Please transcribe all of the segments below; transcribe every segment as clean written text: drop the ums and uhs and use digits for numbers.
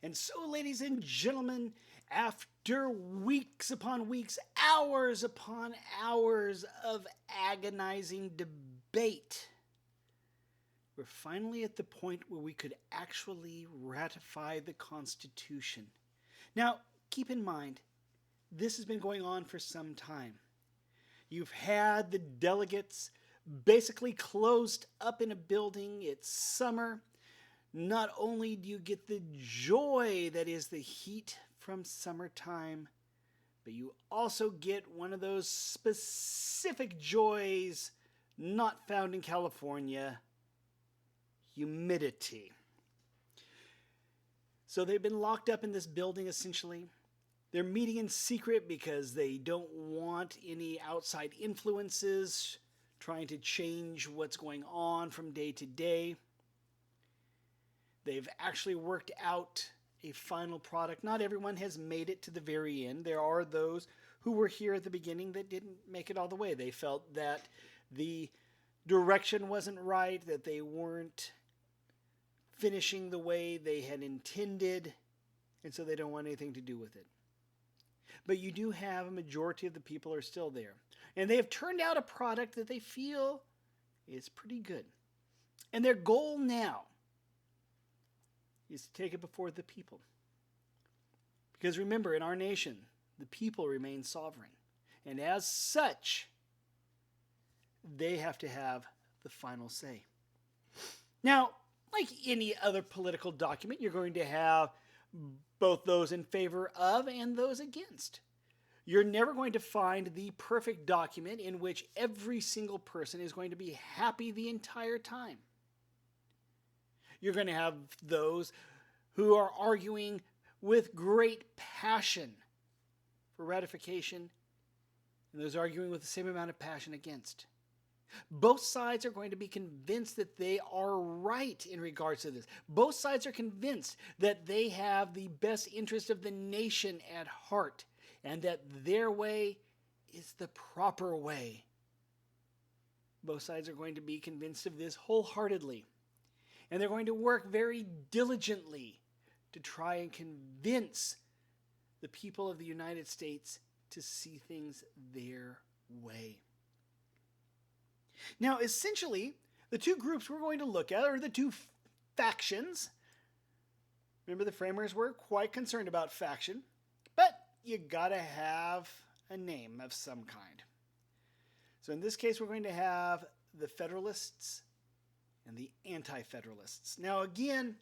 And so, ladies and gentlemen, after weeks upon weeks, hours upon hours of agonizing debate, we're finally at the point where we could actually ratify the Constitution. Now, keep in mind, this has been going on for some time. You've had the delegates basically closed up in a building. It's summer. Not only do you get the joy that is the heat from summertime, but you also get one of those specific joys not found in California: humidity. So they've been locked up in this building essentially. They're meeting in secret because they don't want any outside influences trying to change what's going on from day to day. They've actually worked out a final product. Not everyone has made it to the very end. There are those who were here at the beginning that didn't make it all the way. They felt that the direction wasn't right, that they weren't finishing the way they had intended, and so they don't want anything to do with it. But you do have a majority of the people are still there. And they have turned out a product that they feel is pretty good. And their goal now is to take it before the people. Because remember, in our nation, the people remain sovereign. And as such, they have to have the final say. Now, like any other political document, you're going to have both those in favor of and those against. You're never going to find the perfect document in which every single person is going to be happy the entire time. You're going to have those who are arguing with great passion for ratification, and those arguing with the same amount of passion against. Both sides are going to be convinced that they are right in regards to this. Both sides are convinced that they have the best interest of the nation at heart and that their way is the proper way. Both sides are going to be convinced of this wholeheartedly. And they're going to work very diligently to try and convince the people of the United States to see things their way. Now, essentially, the two groups we're going to look at are the two factions. Remember, the framers were quite concerned about faction, but you gotta have a name of some kind. So in this case, we're going to have the Federalists and the Anti-Federalists. Now, again,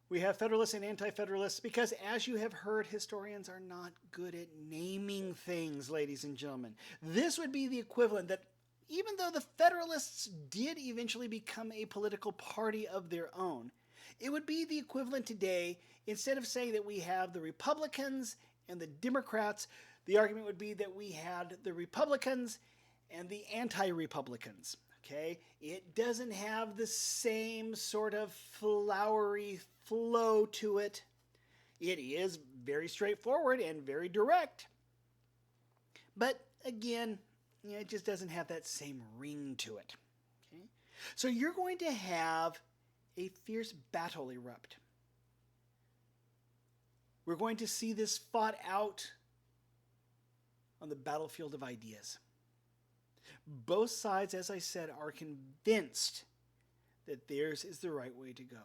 we have Federalists and Anti-Federalists because, as you have heard, historians are not good at naming things, ladies and gentlemen. This would be the equivalent that even though the Federalists did eventually become a political party of their own, it would be the equivalent today, instead of saying that we have the Republicans and the Democrats, the argument would be that we had the Republicans and the anti-Republicans. Okay? It doesn't have the same sort of flowery flow to it. It is very straightforward and very direct. But again, it just doesn't have that same ring to it. Okay? So you're going to have a fierce battle erupt. We're going to see this fought out on the battlefield of ideas. Both sides, as I said, are convinced that theirs is the right way to go.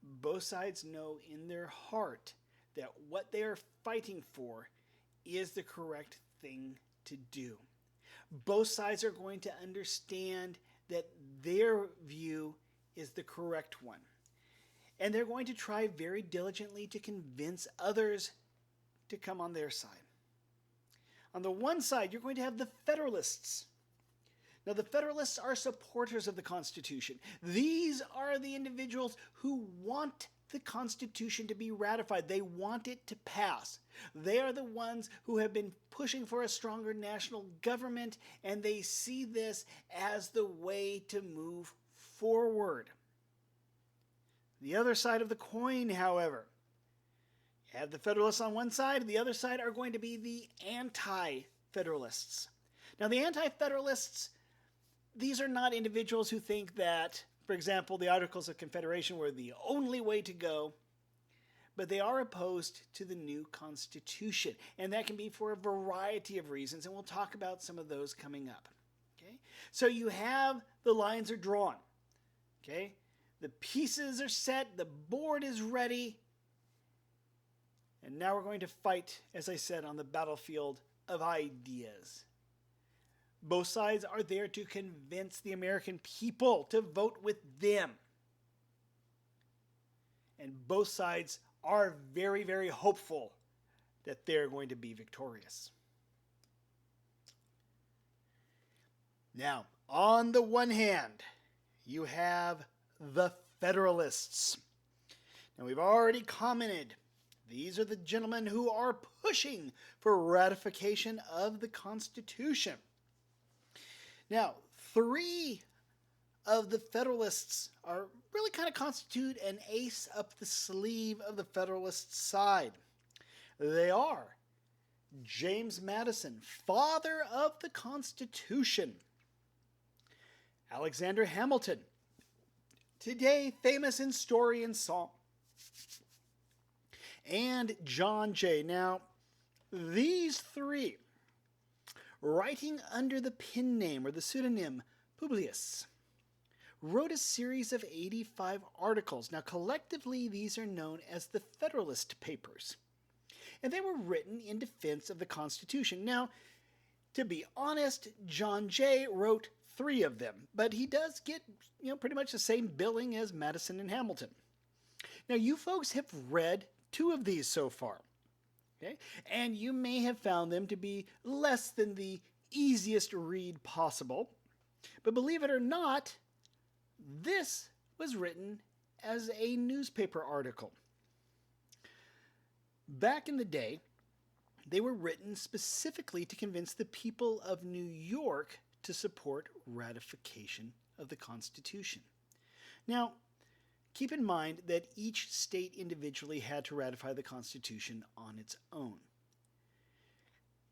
Both sides know in their heart that what they are fighting for is the correct thing to do. Both sides are going to understand that their view is the correct one. And they're going to try very diligently to convince others to come on their side. On the one side, you're going to have the Federalists. Now, the Federalists are supporters of the Constitution. These are the individuals who want the Constitution to be ratified. They want it to pass. They are the ones who have been pushing for a stronger national government, and they see this as the way to move forward. The other side of the coin, however, you have the Federalists on one side, and the other side are going to be the Anti-Federalists. Now, the Anti-Federalists, these are not individuals who think that, for example, the Articles of Confederation were the only way to go, but they are opposed to the new Constitution. And that can be for a variety of reasons, and we'll talk about some of those coming up. Okay? So you have the lines are drawn. Okay? The pieces are set, the board is ready, and now we're going to fight, as I said, on the battlefield of ideas. Both sides are there to convince the American people to vote with them. And both sides are very, very hopeful that they're going to be victorious. Now, on the one hand, you have the Federalists. Now, we've already commented, these are the gentlemen who are pushing for ratification of the Constitution. Now, 3 of the Federalists are really kind of constitute an ace up the sleeve of the Federalist side. They are James Madison, father of the Constitution; Alexander Hamilton, today famous in story and song; and John Jay. Now, these 3, writing under the pen name or the pseudonym Publius, wrote a series of 85 articles. Now, collectively, these are known as the Federalist Papers. And they were written in defense of the Constitution. Now, to be honest, John Jay wrote 3 of them, but he does get, pretty much the same billing as Madison and Hamilton. Now, you folks have read 2 of these so far. Okay? And you may have found them to be less than the easiest read possible. But believe it or not, this was written as a newspaper article. Back in the day, they were written specifically to convince the people of New York to support ratification of the Constitution. Now, keep in mind that each state individually had to ratify the Constitution on its own.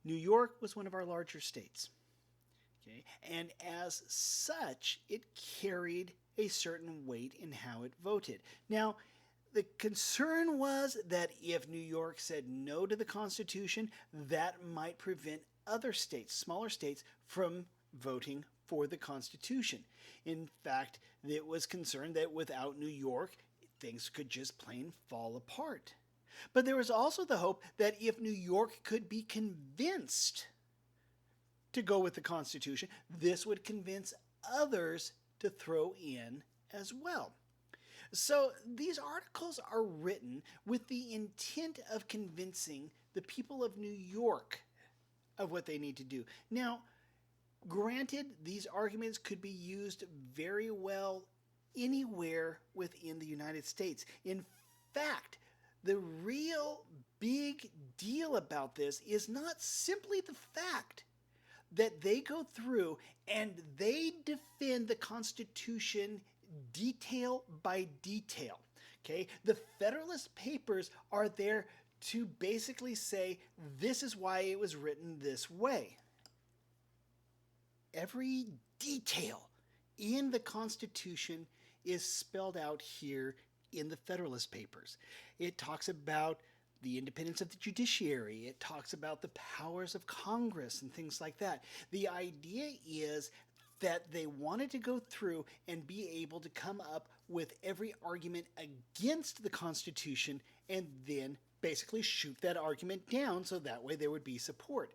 New York was one of our larger states. Okay? And as such, it carried a certain weight in how it voted. Now, the concern was that if New York said no to the Constitution, that might prevent other states, smaller states, from voting for the Constitution. In fact, it was concerned that without New York, things could just plain fall apart. But there was also the hope that if New York could be convinced to go with the Constitution, this would convince others to throw in as well. So these articles are written with the intent of convincing the people of New York of what they need to do. Now, granted, these arguments could be used very well anywhere within the United States. In fact, the real big deal about this is not simply the fact that they go through and they defend the Constitution detail by detail. Okay? The Federalist Papers are there to basically say this is why it was written this way. Every detail in the Constitution is spelled out here in the Federalist Papers. It talks about the independence of the judiciary. It talks about the powers of Congress and things like that. The idea is that they wanted to go through and be able to come up with every argument against the Constitution and then basically shoot that argument down so that way there would be support.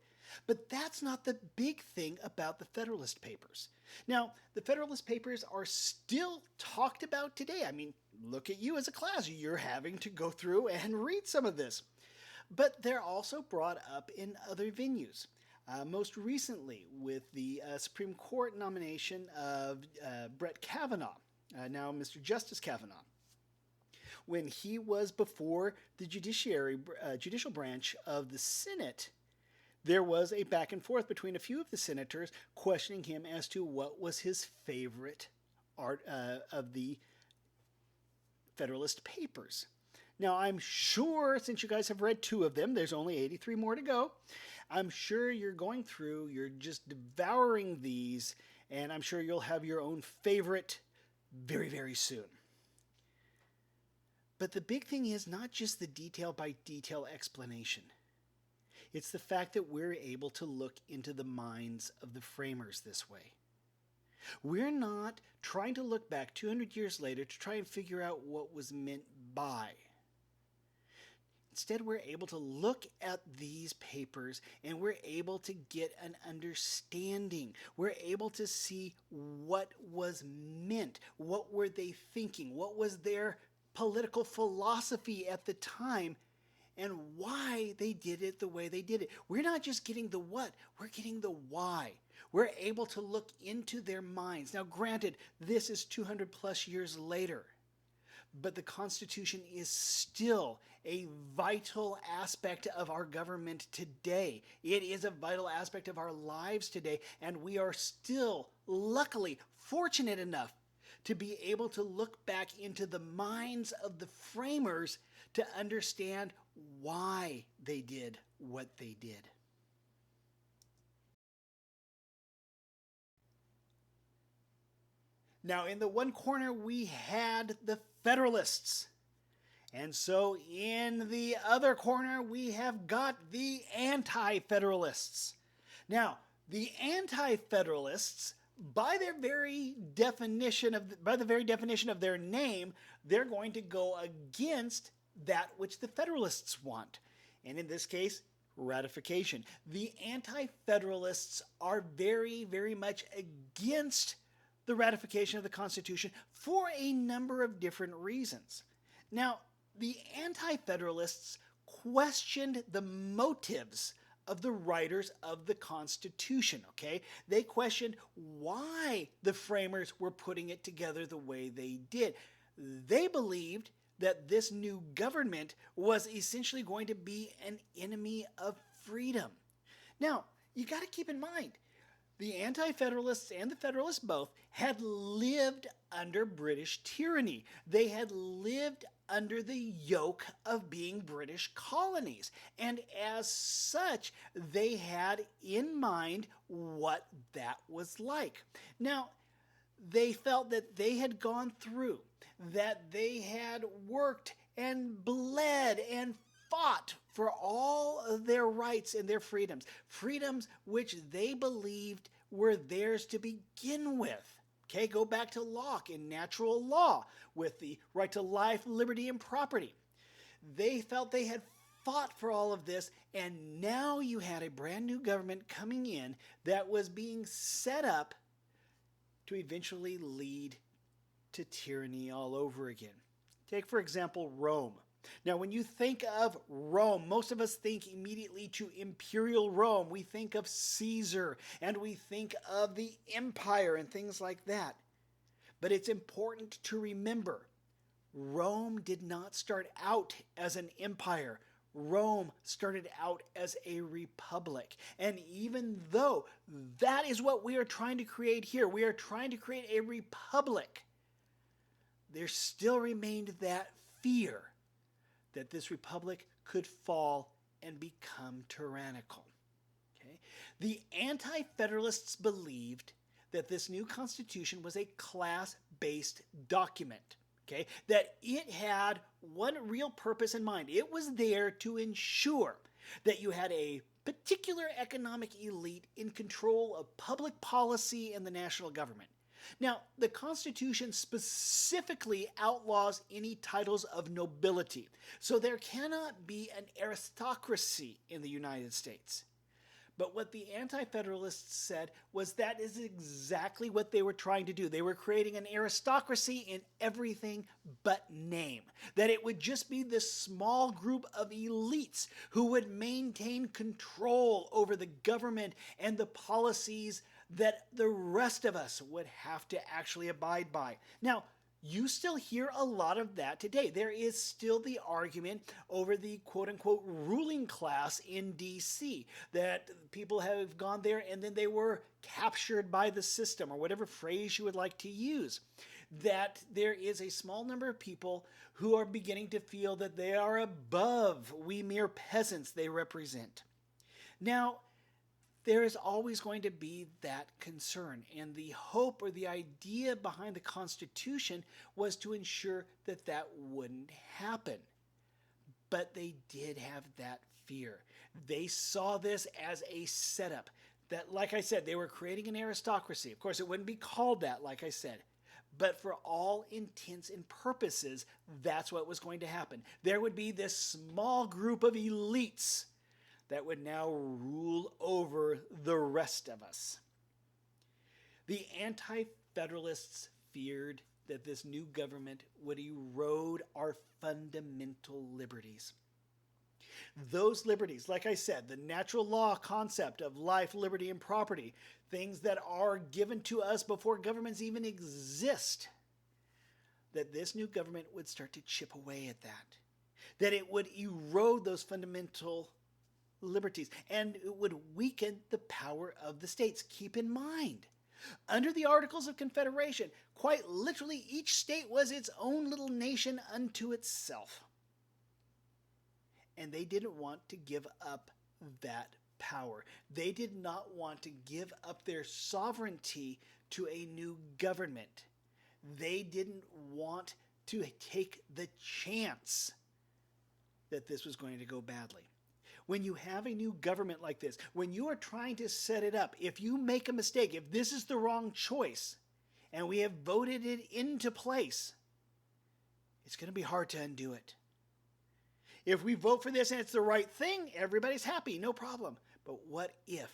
But that's not the big thing about the Federalist Papers. Now, the Federalist Papers are still talked about today. I mean, look at you as a class. You're having to go through and read some of this. But they're also brought up in other venues. Most recently with the Supreme Court nomination of Brett Kavanaugh, now Mr. Justice Kavanaugh. When he was before the judicial branch of the Senate, there was a back and forth between a few of the senators questioning him as to what was his favorite art of the Federalist Papers. Now, I'm sure, since you guys have read 2 of them, there's only 83 more to go. I'm sure you're going through, you're just devouring these, and I'm sure you'll have your own favorite very, very soon. But the big thing is not just the detail by detail explanation. It's the fact that we're able to look into the minds of the framers this way. We're not trying to look back 200 years later to try and figure out what was meant by. Instead, we're able to look at these papers and we're able to get an understanding. We're able to see what was meant. What were they thinking? What was their political philosophy at the time? And why they did it the way they did it. We're not just getting the what, we're getting the why. We're able to look into their minds. Now, granted, this is 200 plus years later, but the Constitution is still a vital aspect of our government today. It is a vital aspect of our lives today, and we are still, luckily, fortunate enough to be able to look back into the minds of the framers to understand why they did what they did. Now, in the one corner, we had the Federalists. And so in the other corner, we have got the Anti-Federalists. Now, the Anti-Federalists, by the very definition of their name, they're going to go against that which the Federalists want. And in this case, ratification. The Anti-Federalists are very, very much against the ratification of the Constitution for a number of different reasons. Now, the Anti-Federalists questioned the motives of the writers of the Constitution, okay? They questioned why the framers were putting it together the way they did. They believed that this new government was essentially going to be an enemy of freedom. Now, you got to keep in mind, the Anti-Federalists and the Federalists both had lived under British tyranny. They had lived under the yoke of being British colonies. And as such, they had in mind what that was like. Now, they felt that they had gone through, that they had worked and bled and fought for all of their rights and their freedoms, freedoms which they believed were theirs to begin with. Okay, go back to Locke in natural law with the right to life, liberty, and property. They felt they had fought for all of this, and now you had a brand new government coming in that was being set up to eventually lead to tyranny all over again. Take, for example, Rome. Now, when you think of Rome, most of us think immediately to imperial Rome. We think of Caesar, and we think of the empire and things like that. But it's important to remember, Rome did not start out as an empire. Rome started out as a republic. And even though that is what we are trying to create here, we are trying to create a republic, there still remained that fear that this republic could fall and become tyrannical. Okay? The Anti-Federalists believed that this new Constitution was a class-based document. Okay? That it had one real purpose in mind. It was there to ensure that you had a particular economic elite in control of public policy and the national government. Now, the Constitution specifically outlaws any titles of nobility, so there cannot be an aristocracy in the United States. But what the Anti-Federalists said was that is exactly what they were trying to do. They were creating an aristocracy in everything but name. That it would just be this small group of elites who would maintain control over the government and the policies that the rest of us would have to actually abide by. Now, you still hear a lot of that today. There is still the argument over the quote-unquote ruling class in D.C. that people have gone there and then they were captured by the system, or whatever phrase you would like to use. That there is a small number of people who are beginning to feel that they are above we mere peasants they represent. Now, there is always going to be that concern. And the hope or the idea behind the Constitution was to ensure that that wouldn't happen. But they did have that fear. They saw this as a setup. That, like I said, they were creating an aristocracy. Of course, it wouldn't be called that, like I said. But for all intents and purposes, that's what was going to happen. There would be this small group of elites that would now rule over the rest of us. The Anti-Federalists feared that this new government would erode our fundamental liberties. Those liberties, like I said, the natural law concept of life, liberty, and property, things that are given to us before governments even exist, that this new government would start to chip away at that. That it would erode those fundamental liberties, and it would weaken the power of the states. Keep in mind, under the Articles of Confederation, quite literally each state was its own little nation unto itself. And they didn't want to give up that power. They did not want to give up their sovereignty to a new government. They didn't want to take the chance that this was going to go badly. When you have a new government like this, when you are trying to set it up, if you make a mistake, if this is the wrong choice, and we have voted it into place, it's going to be hard to undo it. If we vote for this and it's the right thing, everybody's happy, no problem. But what if?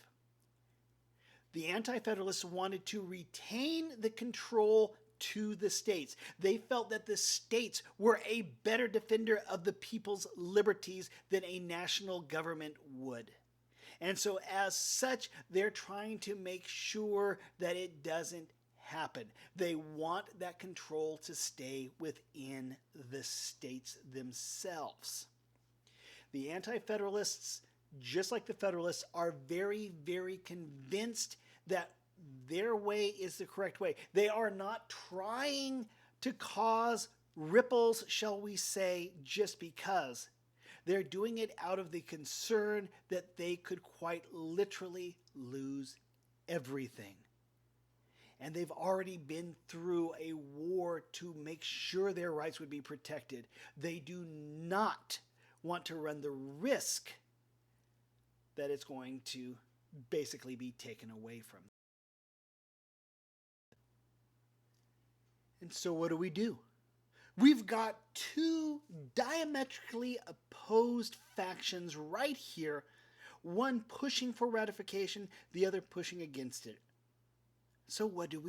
The Anti-Federalists wanted to retain the control to the states. They felt that the states were a better defender of the people's liberties than a national government would. And so as such, they're trying to make sure that it doesn't happen. They want that control to stay within the states themselves. The Anti-Federalists, just like the Federalists, are very, very convinced that their way is the correct way. They are not trying to cause ripples, shall we say, just because. They're doing it out of the concern that they could quite literally lose everything. And they've already been through a war to make sure their rights would be protected. They do not want to run the risk that it's going to basically be taken away from them. And so what do? We've got two diametrically opposed factions right here, one pushing for ratification, the other pushing against it. So what do?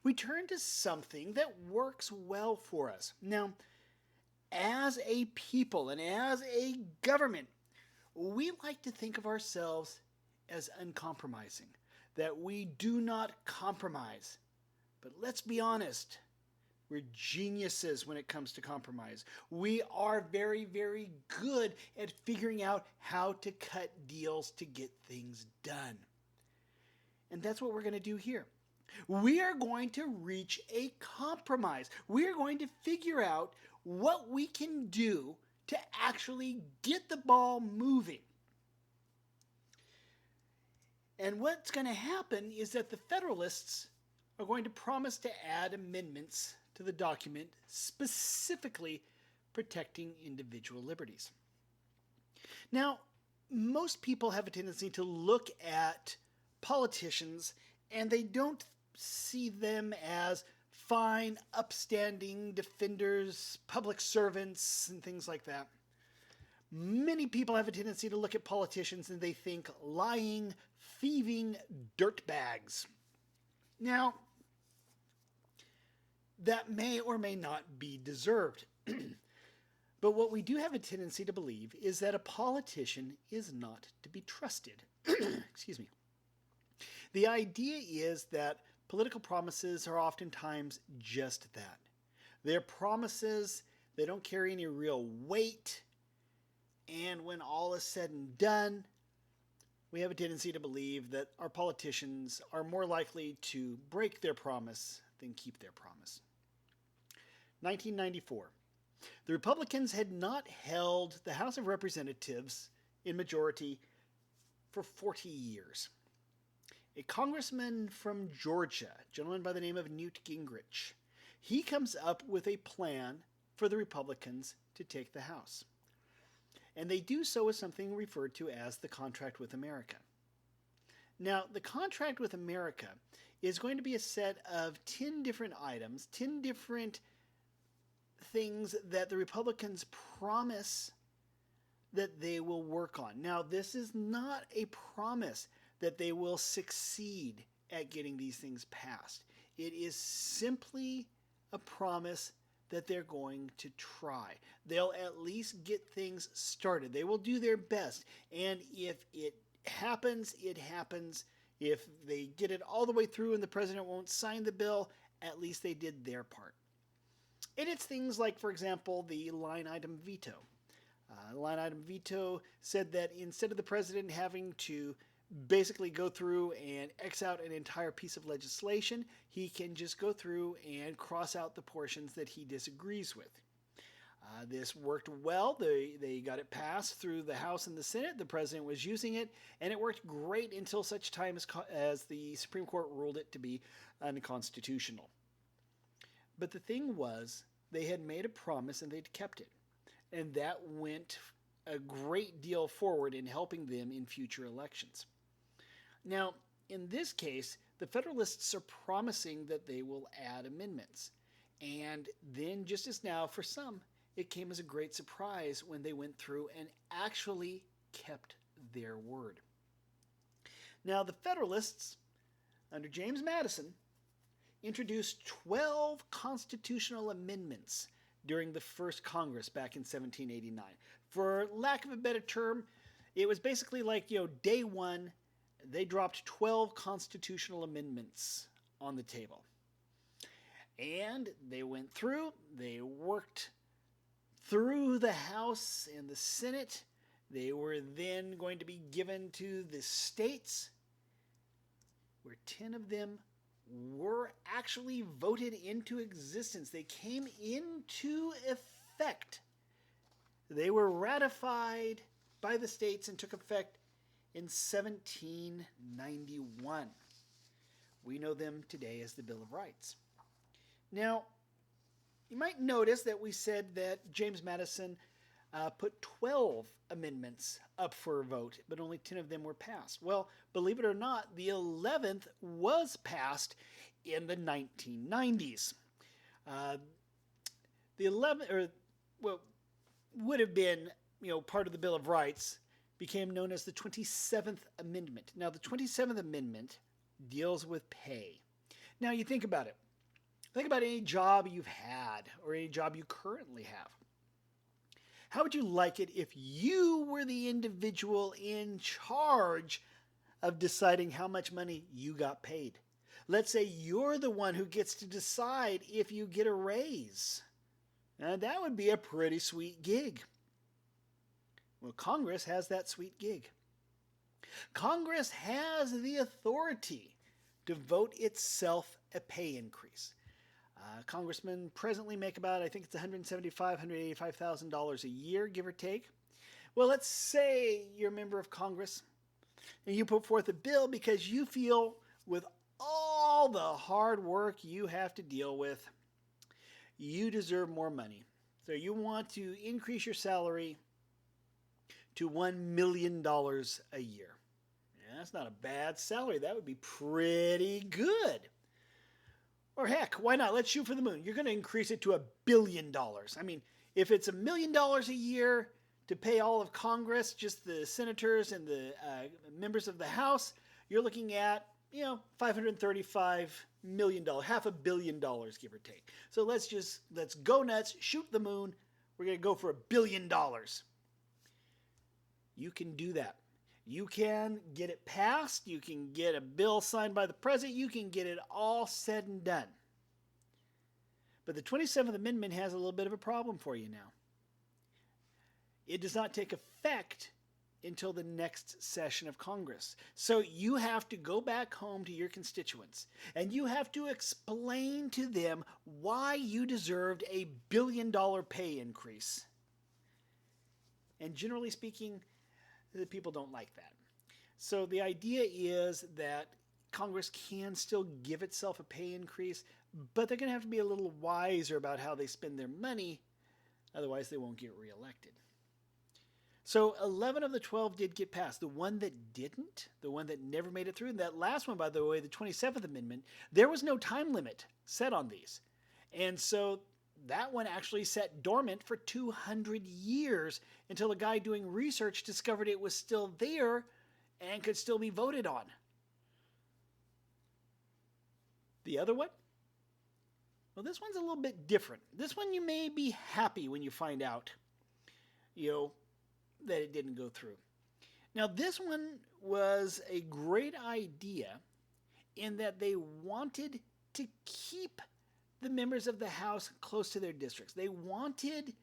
We turn to something that works well for us. Now, as a people and as a government, we like to think of ourselves as uncompromising, that we do not compromise. But let's be honest, we're geniuses when it comes to compromise. We are very, very good at figuring out how to cut deals to get things done. And that's what we're going to do here. We are going to reach a compromise. We are going to figure out what we can do to actually get the ball moving. And what's going to happen is that the Federalists are going to promise to add amendments to the document specifically protecting individual liberties. Now, most people have a tendency to look at politicians and they don't see them as fine, upstanding defenders, public servants, and things like that. Many people have a tendency to look at politicians and they think lying, thieving dirtbags. Now, that may or may not be deserved. But what we do have a tendency to believe is that a politician is not to be trusted. Excuse me. The idea is that political promises are oftentimes just that. They're promises, they don't carry any real weight, and when all is said and done, we have a tendency to believe that our politicians are more likely to break their promise than keep their promise. 1994. The Republicans had not held the House of Representatives in majority for 40 years. A congressman from Georgia, a gentleman by the name of Newt Gingrich, he comes up with a plan for the Republicans to take the House. And they do so with something referred to as the Contract with America. Now, the Contract with America is going to be a set of 10 different items, 10 different things that the Republicans promise that they will work on. Now, this is not a promise that they will succeed at getting these things passed. It is simply a promise that they're going to try. They'll at least get things started. They will do their best. And if it happens, it happens. If they get it all the way through and the president won't sign the bill, at least they did their part. And it's things like, for example, the line item veto. Line item veto said that instead of the president having to basically go through and X out an entire piece of legislation, he can just go through and cross out the portions that he disagrees with. This worked well. They got it passed through the House and the Senate. The president was using it, and it worked great until such time as the Supreme Court ruled it to be unconstitutional. But the thing was, they had made a promise and they'd kept it. And that went a great deal forward in helping them in future elections. Now, in this case, the Federalists are promising that they will add amendments. And then, just as now, for some, it came as a great surprise when they went through and actually kept their word. Now, the Federalists, under James Madison, introduced 12 constitutional amendments during the first Congress back in 1789. For lack of a better term, it was basically like, day one, they dropped 12 constitutional amendments on the table. And they went through, they worked through the House and the Senate. They were then going to be given to the states, where 10 of them were actually voted into existence. They came into effect. They were ratified by the states and took effect in 1791. We know them today as the Bill of Rights. Now, you might notice that we said that James Madison put 12 amendments up for a vote, but only 10 of them were passed. Well, believe it or not, the 11th was passed in the 1990s. The 11th, or what would have been, part of the Bill of Rights, became known as the 27th Amendment. Now, the 27th Amendment deals with pay. Now, you think about it. Think about any job you've had or any job you currently have. How would you like it if you were the individual in charge of deciding how much money you got paid? Let's say you're the one who gets to decide if you get a raise. Now, that would be a pretty sweet gig. Well, Congress has that sweet gig. Congress has the authority to vote itself a pay increase. Congressmen presently make about, I think it's $175,000, $185,000 a year, give or take. Well, let's say you're a member of Congress and you put forth a bill because you feel with all the hard work you have to deal with, you deserve more money. So you want to increase your salary to $1 million a year. Yeah, that's not a bad salary. That would be pretty good. Or heck, why not? Let's shoot for the moon. You're going to increase it to $1 billion. I mean, if it's $1 million a year to pay all of Congress, just the senators and the members of the House, you're looking at, $535 million, $500 million, give or take. So let's go nuts, shoot the moon. We're going to go for $1 billion. You can do that. You can get it passed. You can get a bill signed by the president. You can get it all said and done. But the 27th Amendment has a little bit of a problem for you now. It does not take effect until the next session of Congress. So you have to go back home to your constituents and you have to explain to them why you deserved a $1 billion pay increase. And generally speaking, the people don't like that. So the idea is that Congress can still give itself a pay increase, but they're going to have to be a little wiser about how they spend their money. Otherwise, they won't get reelected. So 11 of the 12 did get passed. The one that didn't, the one that never made it through, and that last one, by the way, the 27th Amendment, there was no time limit set on these. And so that one actually sat dormant for 200 years until a guy doing research discovered it was still there and could still be voted on. The other one? Well, this one's a little bit different. This one you may be happy when you find out, that it didn't go through. Now, this one was a great idea in that they wanted to keep the members of the House close to their districts. They wanted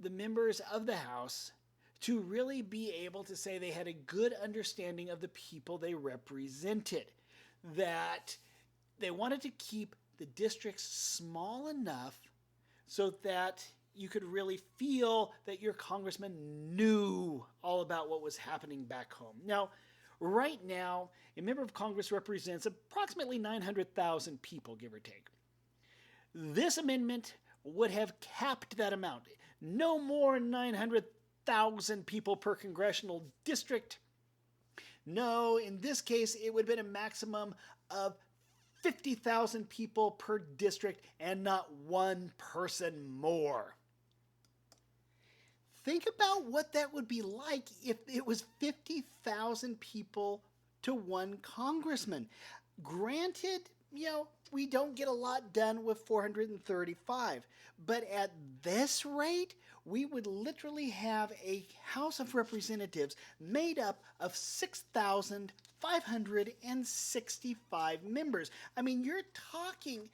the members of the House to really be able to say they had a good understanding of the people they represented, that they wanted to keep the districts small enough so that you could really feel that your congressman knew all about what was happening back home. Now, right now, a member of Congress represents approximately 900,000 people, give or take. This amendment would have capped that amount. No more 900,000 people per congressional district. No, in this case, it would have been a maximum of 50,000 people per district and not one person more. Think about what that would be like if it was 50,000 people to one congressman. Granted, we don't get a lot done with 435, but at this rate, we would literally have a House of Representatives made up of 6,565 members. I mean, you're talking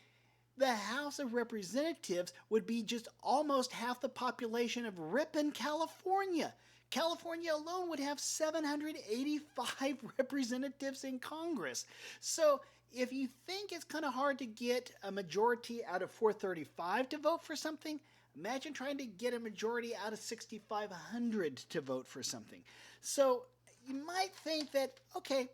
the House of Representatives would be just almost half the population of Ripon, California. California alone would have 785 representatives in Congress. So if you think it's kind of hard to get a majority out of 435 to vote for something, imagine trying to get a majority out of 6,500 to vote for something. So you might think that, okay,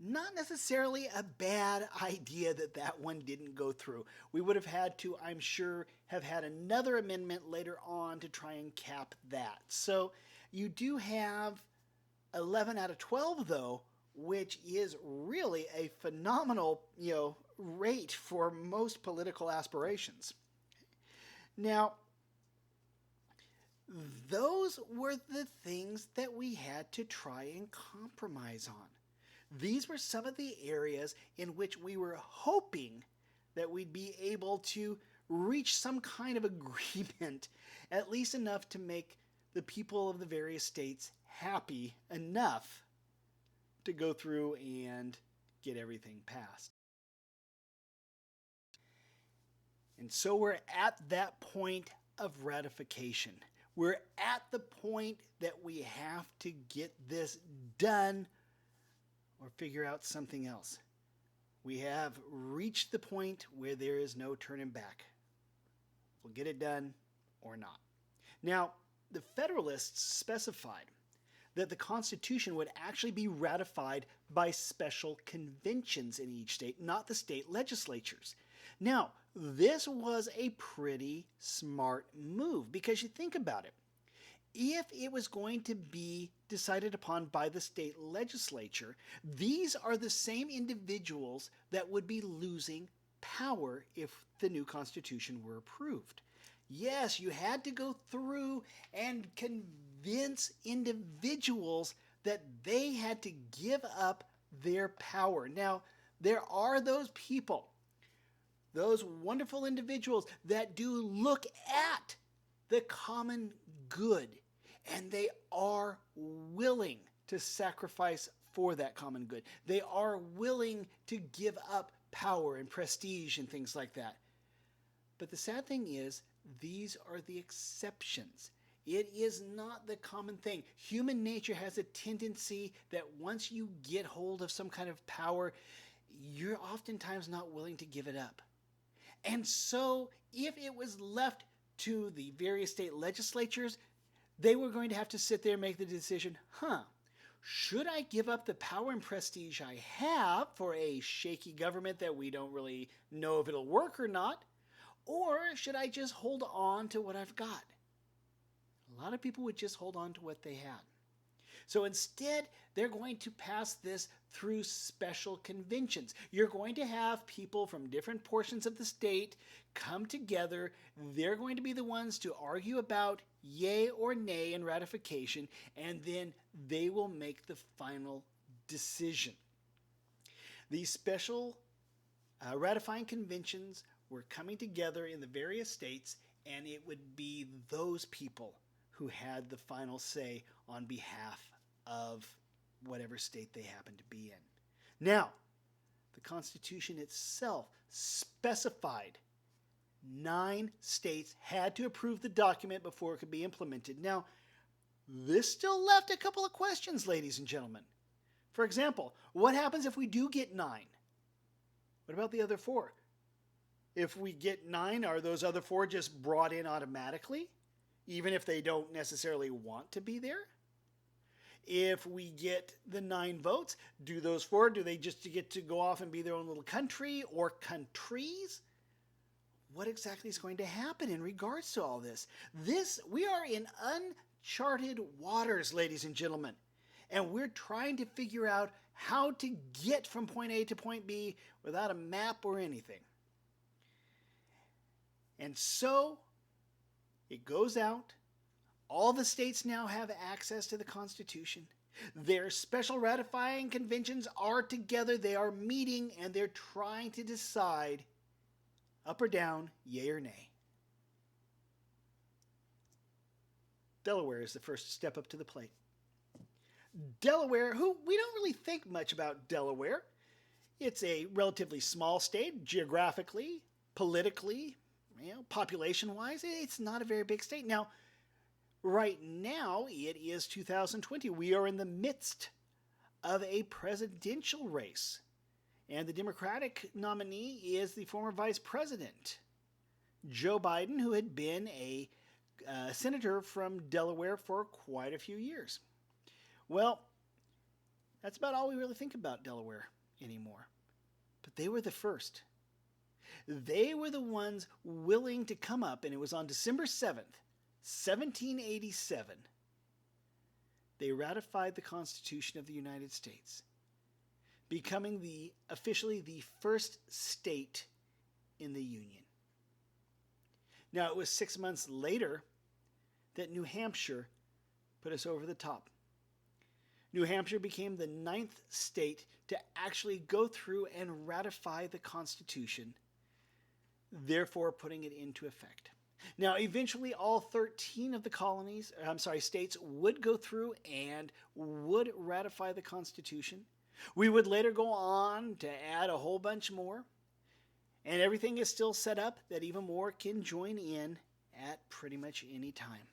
not necessarily a bad idea that one didn't go through. We would have had to, I'm sure, have had another amendment later on to try and cap that. So you do have 11 out of 12, though, which is really a phenomenal, rate for most political aspirations. Now, those were the things that we had to try and compromise on. These were some of the areas in which we were hoping that we'd be able to reach some kind of agreement, at least enough to make the people of the various states happy enough to go through and get everything passed. And so we're at that point of ratification. We're at the point that we have to get this done or figure out something else. We have reached the point where there is no turning back. We'll get it done or not. Now, the Federalists specified that the Constitution would actually be ratified by special conventions in each state, not the state legislatures. Now, this was a pretty smart move because you think about it. If it was going to be decided upon by the state legislature, these are the same individuals that would be losing power if the new Constitution were approved. Yes, you had to go through and convince individuals that they had to give up their power. Now, there are those people, those wonderful individuals that do look at the common good, and they are willing to sacrifice for that common good. They are willing to give up power and prestige and things like that. But the sad thing is, these are the exceptions. It is not the common thing. Human nature has a tendency that once you get hold of some kind of power, you're oftentimes not willing to give it up. And so if it was left to the various state legislatures, they were going to have to sit there and make the decision, should I give up the power and prestige I have for a shaky government that we don't really know if it'll work or not? Or should I just hold on to what I've got? A lot of people would just hold on to what they had. So instead, they're going to pass this through special conventions. You're going to have people from different portions of the state come together. They're going to be the ones to argue about yay or nay in ratification, and then they will make the final decision. These special ratifying conventions were coming together in the various states, and it would be those people who had the final say on behalf of whatever state they happen to be in. Now, the Constitution itself specified 9 states had to approve the document before it could be implemented. Now, this still left a couple of questions, ladies and gentlemen. For example, what happens if we do get 9? What about the other 4? If we get 9, are those other 4 just brought in automatically, even if they don't necessarily want to be there? If we get the 9 votes, do those 4, do they just get to go off and be their own little country or countries? What exactly is going to happen in regards to all this? We are in uncharted waters, ladies and gentlemen, and we're trying to figure out how to get from point A to point B without a map or anything. And so it goes out. All the states now have access to the Constitution. Their special ratifying conventions are together. They are meeting, and they're trying to decide up or down, yay or nay. Delaware is the first step up to the plate. Delaware, who we don't really think much about Delaware. It's a relatively small state geographically, politically, population-wise. It's not a very big state. Now, right now, it is 2020. We are in the midst of a presidential race. And the Democratic nominee is the former vice president, Joe Biden, who had been a senator from Delaware for quite a few years. Well, that's about all we really think about Delaware anymore. But they were the first. They were the ones willing to come up, and it was on December 7th, 1787, they ratified the Constitution of the United States, becoming officially the first state in the Union. Now, it was 6 months later that New Hampshire put us over the top. New Hampshire became the 9th state to actually go through and ratify the Constitution, therefore putting it into effect. Now, eventually all 13 of the states would go through and would ratify the Constitution. We would later go on to add a whole bunch more, and everything is still set up that even more can join in at pretty much any time.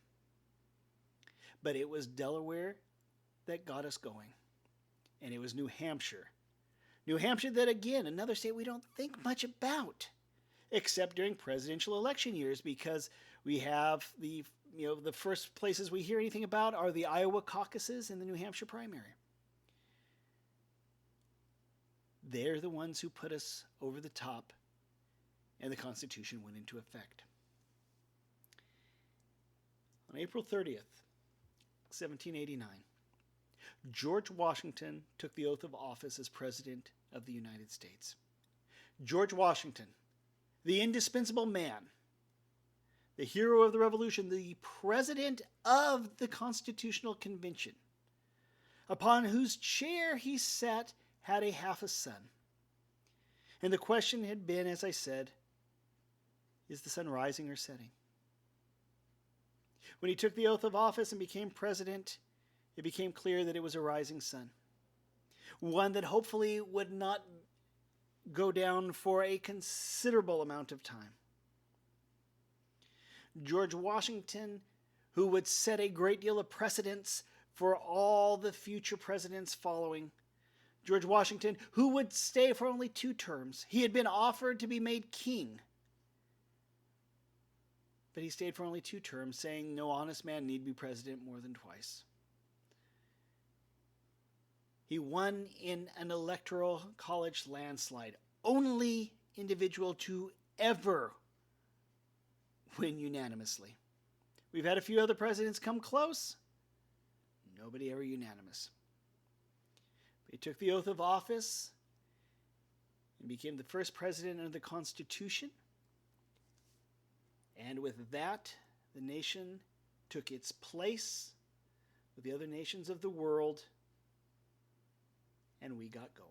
But it was Delaware that got us going, and it was New Hampshire. New Hampshire, that again, another state we don't think much about, except during presidential election years, because we have the first places we hear anything about are the Iowa caucuses and the New Hampshire primary. They're the ones who put us over the top, and the Constitution went into effect. On April 30th, 1789, George Washington took the oath of office as President of the United States. George Washington, the indispensable man, the hero of the Revolution, the president of the Constitutional Convention, upon whose chair he sat, had a half a sun. And the question had been, as I said, is the sun rising or setting? When he took the oath of office and became president, it became clear that it was a rising sun, one that hopefully would not go down for a considerable amount of time. George Washington, who would set a great deal of precedence for all the future presidents following. George Washington, who would stay for only 2 terms. He had been offered to be made king, but he stayed for only 2 terms, saying no honest man need be president more than twice. He won in an electoral college landslide. Only individual to ever win unanimously. We've had a few other presidents come close. Nobody ever unanimous. He took the oath of office and became the first president under the Constitution. And with that, the nation took its place with the other nations of the world, and we got going.